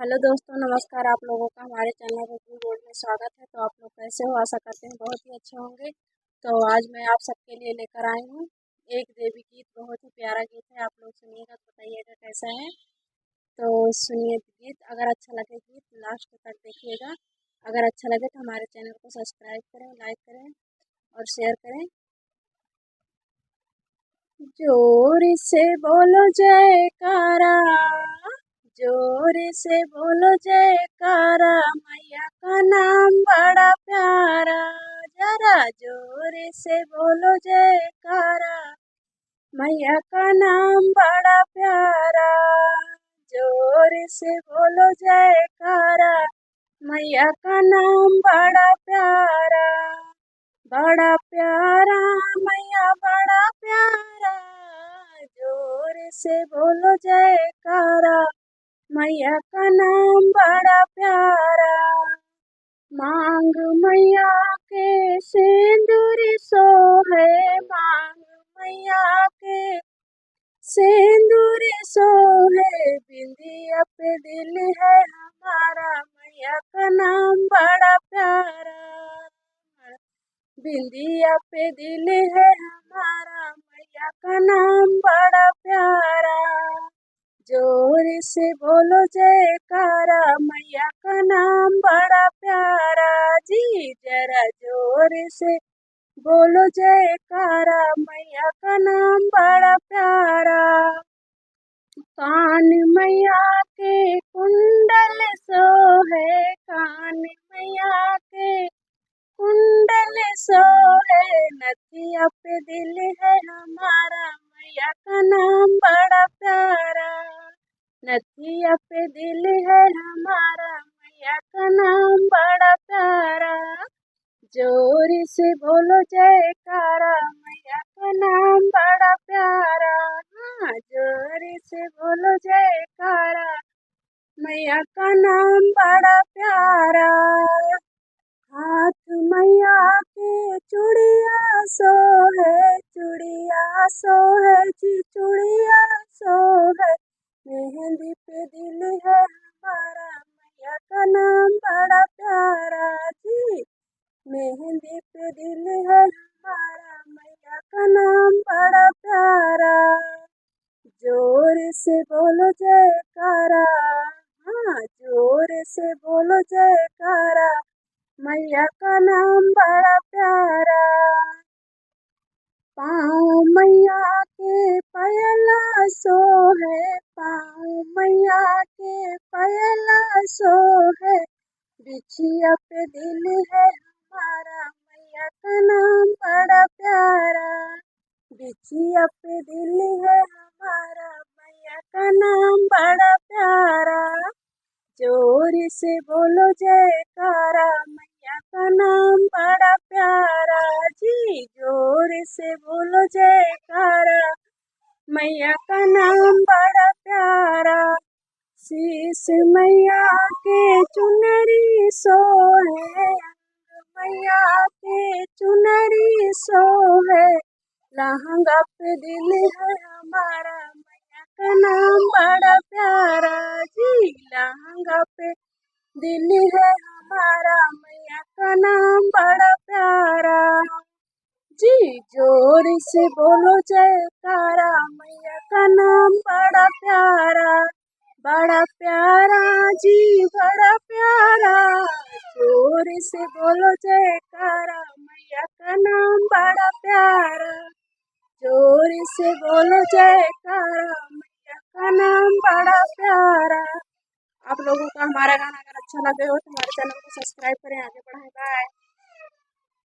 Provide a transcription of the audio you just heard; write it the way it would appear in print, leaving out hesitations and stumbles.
Hello दोस्तों, नमस्कार। आप लोगों का हमारे चैनल कुकिंग बोर्ड में स्वागत है। तो आप लोग कैसे हो? आशा करते हैं बहुत ही अच्छे होंगे। तो आज मैं आप सबके लिए लेकर आई हूँ एक देवी गीत। बहुत ही प्यारा गीत है, आप लोग सुनिएगा तो बताइएगा कैसा है। तो सुनिए गीत। अगर अच्छा लगे गीत लास्ट तक देखिएगा। अगर अच्छा लगे तो हमारे चैनल को सब्सक्राइब करें, लाइक करें और शेयर करें। जोर से बोलो जयकारा, जोर से बोलो जयकारा, मैया का नाम बड़ा प्यारा। जरा जोर से बोलो जयकारा, मैया का नाम बड़ा प्यारा। जोर से बोलो जयकारा, मैया का नाम बड़ा प्यारा। बड़ा प्यारा मैया बड़ा प्यारा, जोर से बोलो जयकारा, मैया का नाम बड़ा प्यारा। मांग मैया के सिंदूर सोहे, मांग मैया के सिंदूर सोहे, बिंदिया पे दिल है हमारा, मैया का नाम बड़ा प्यारा। बिंदिया पे दिल है हमारा, मैया का नाम बड़ा प्यारा। जोर से बोलो जयकारा, मैया का नाम बड़ा प्यारा। जी जरा जोर से बोलो जयकारा, मैया का नाम बड़ा प्यारा। कान मैया के कुंडल सोहे, कान मैया के कुंडल सोहे, नथिया पे दिल है हमारा, मैया का नाम बड़ा प्यारा। नथिया पे दिल है हमारा, मैया का नाम बड़ा प्यारा। जोर से बोलो जयकारा, मैया का नाम बड़ा प्यारा। हाँ, जोर से बोलो जयकारा, मैया का नाम बड़ा प्यारा। हाथ मैया के चूड़िया सोहे, चूड़िया सोहे जी, चूड़िया सोहे, मेहंदी पे दिल है हमारा, मैया का नाम बड़ा प्यारा। जी मेहंदी पे दिल है हमारा, मैया का नाम बड़ा प्यारा। जोर से बोलो जयकारा, हाँ जोर से बोलो जयकारा, मैया का नाम बड़ा प्यारा। पाँव मैया के पयला सोहे, पाँव मैया के पयला सोहे, बिछिया पे दिल है हमारा, मैया का नाम बड़ा प्यारा। बिछिया पे दिल है हमारा, मैया का नाम बड़ा प्यारा। जोर से बोलो जयकारा, मैया का नाम बड़ा प्यारा। जी जोर से बोलो जयकारा, मैया का नाम बड़ा प्यारा। शीश मैया के चुनरी सोहे, मैया के चुनरी सोहे, लहंगा पे दिल है हमारा, मैया का नाम बड़ा प्यारा। जी लहंगा पे दिल है हमारा, मैया का नाम बड़ा प्यारा। जी जोर से बोलो जयकारा, मैया का नाम बड़ा प्यारा। बड़ा प्यारा जी बड़ा प्यारा, जोर से बोलो जयकारा, मैया का नाम बड़ा प्यारा। जोर से बोलो जयकारा, मैया का नाम बड़ा प्यारा। आप लोगों का हमारा गाना अगर अच्छा लगे हो तो हमारे चैनल को सब्सक्राइब करें, आगे बढ़ाएं। बाय।